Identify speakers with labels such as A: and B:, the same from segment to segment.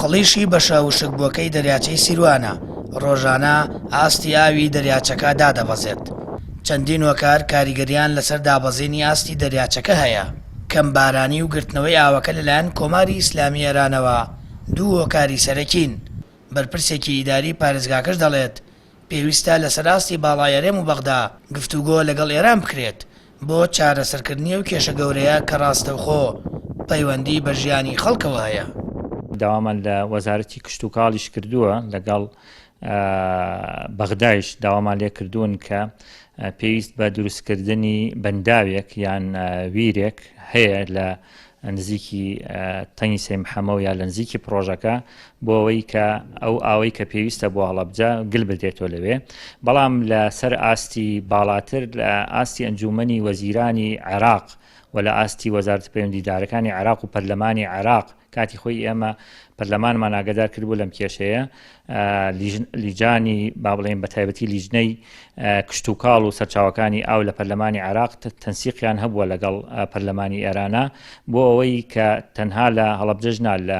A: خڵیشی بەشە وشکبووەکەی دەریاچەی سیروانە ڕۆژانە ئاستی ئاوی دەریاچەکە دادەبەزێت. چەندین وەکار کاریگەریان لەسەر دابەزێنی ئاستی دەریاچەکە هەیە. کەمبارانی و گرتنەوەی ئاوەکە لەلایەن کۆماری ئیسلامی ئێرانەوە دوو هۆکاری سەرەکین. بەرپرسێکی ئیداری پارێزگاکەش دەڵێت پێویستە لەسەر ئاستی باڵای هەرێم و بەغدا گفتوگۆ لەگەڵ ئێران بکرێت بۆ چارەسەرکردنی و کێشە گەورەیە کە ڕاستەوخۆ پەیوەندی بە ژیانی خەڵکەوە هەیە.
B: داوامان لە وەزارەتی کشت و کاڵیش کردووە لەگەڵ بەغدایش داوامان لێ کردوون کە پێویست بە دروستکردنی بەنداوێک یان ویرێک هەیە لە نزیکی تەنگی سێ محەمەد یا لە نزیکی پرۆژەکە بۆ ئەوەی کە ئەو ئاوەی کە پێویستە بۆ هەڵەبجە گل بدرێتەوە لەوێ. بەڵام لە سەر ئاستی باڵاتر لە ئاستی ئەنجومەنی وەزیرانی عێراق و لە ئاستی وەزارەتی پەیوەندیدارەکانی عێراق و پەرلەمانی عێراق کاتی خۆی ئێمە پەرلەمانمان ئاگادار کردبوو لەم کێشەیە لیجانی با بڵێن بە تایبەتی لیژنەی کشت و کاڵ و سەرچاوەکانی ئاو لە پەرلەمانی عێراق تەنسیقیان هەبووە لەگەڵ پەرلەمانی ئێرانە بۆ ئەوەی کە تەنها لە هەڵەبجەژنا لە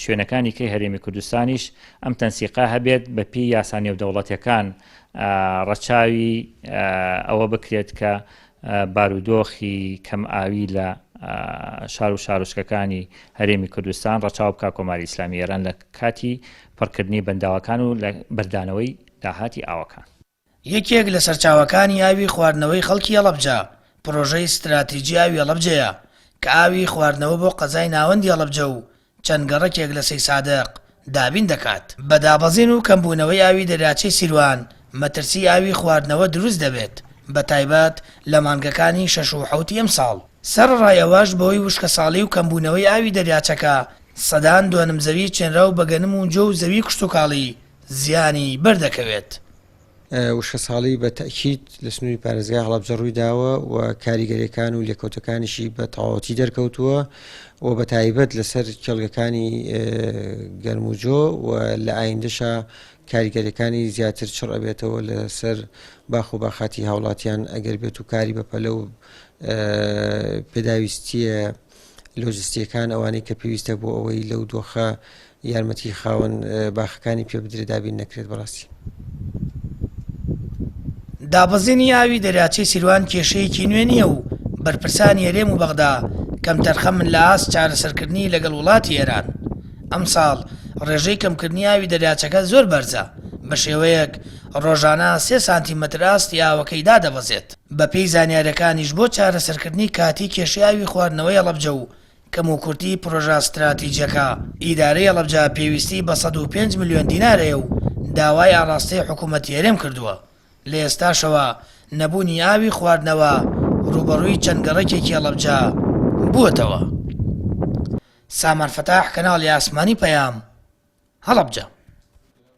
B: شوێنەکانی کەی هەرێمی کوردستانیش ئەم تەنسیقا هەبێت بە پێی یاسا نێودەوڵەتیەکان ڕەچاوی ئەوە بکرێت کە بارودۆخی کەم ئاوی لە شار و شارۆچکەکانی هەرێمی کوردستان ڕەچاو بکا کۆماری ئیسلامی ئێران لە کاتی پڕکردنی بەنداوەکان و لە بەردانەوەی داهاتی ئاوەکان.
A: یەکێک لە سەرچاوەکانی ئاوی خواردنەوەی خەڵکی هەڵەبجە پرۆژەی استراتیجی ئاوی هەڵەبجەیە کە ئاوی خواردنەوە بۆ قەزای ناوەندی هەڵەبجە و چەند گەڕەکێک لە سەی سادق دابین دەکات. بە دابەزین و کەمبوونەوەی ئاوی دەریاچەی سیروان مەترسی ئاوی خواردنەوە دروست دەبێت بە تایبەت لە مانگەکانی 6 و 7 ئەمساڵ. سەرڕایەواش بەوەی وشکە ساڵی و کەمبوونەوەی ئاوی دەریاچەکە سەدان دووەنم زەوی چێنرا و بەگەنم و جۆ و زەوی کشت و کاڵی زیانی بەردەکەوێت.
C: وشکە ساڵی بە تەکید لە سنووری پارێزگای هەڵەبجە ڕووی داوە و کاریگەریەکان و لێکەوتەکانیشی بە تەواوەتی دەرکەوتووە و بە تایبەت لەسەر کێڵگەکانی گەرموجۆ و لە ئایندەشە کاریگەریەکانی زیاتر چڕ ئەبێتەوە لەسەر باخ و باخاتی هاوڵاتیان ئەگەر بێت و کاری بەپەلە و پێداویستیە لۆجستیەکان ئەوانەی کە پێویستە بۆ ئەوەی لەو دۆخە یارمەتی خاوەن باخەکانی پێ بدرێت دابین نەکرێت. بەڕاستی
A: دابەزێنی ئاوی دەریاچەی سیروان کێشەیەکی نوێ نییە و بەرپرسانی هەرێم و بەغدا کەم تەرخەم من لە ئاست چارەسەرکردنی لەگەڵ وڵاتی ئێران. ئەمساڵ ڕێژەی کەمکردنی ئاوی دەریاچەکە زۆر بەرزە بە شێوەیەک ڕۆژانە 3 سانتیمەتر ئاستی ئاوەکەی دادەبەزێت. بە پێی زانیاریەکانیش بۆ چارەسەرکردنی کاتی کێشەی ئاوی خواردنەوەی هەڵەبجە و کەم و کورتی پرۆژە استراتیجیەکە ئیدارەی هەڵەبجە پێویستی بە 105 ملیۆن دینارەیە و داوای ئاڕاستەی حکوومەتی هەرێم کردووە. لە ئێستاشەوە نەبوونی ئاوی خواردنەوە ڕوبەڕووی چەند گەڕەکێکی هەڵەبجە بووەتەوە. سامان فەتاح کەناڵی ئاسمانی پەیام هەڵەبجە.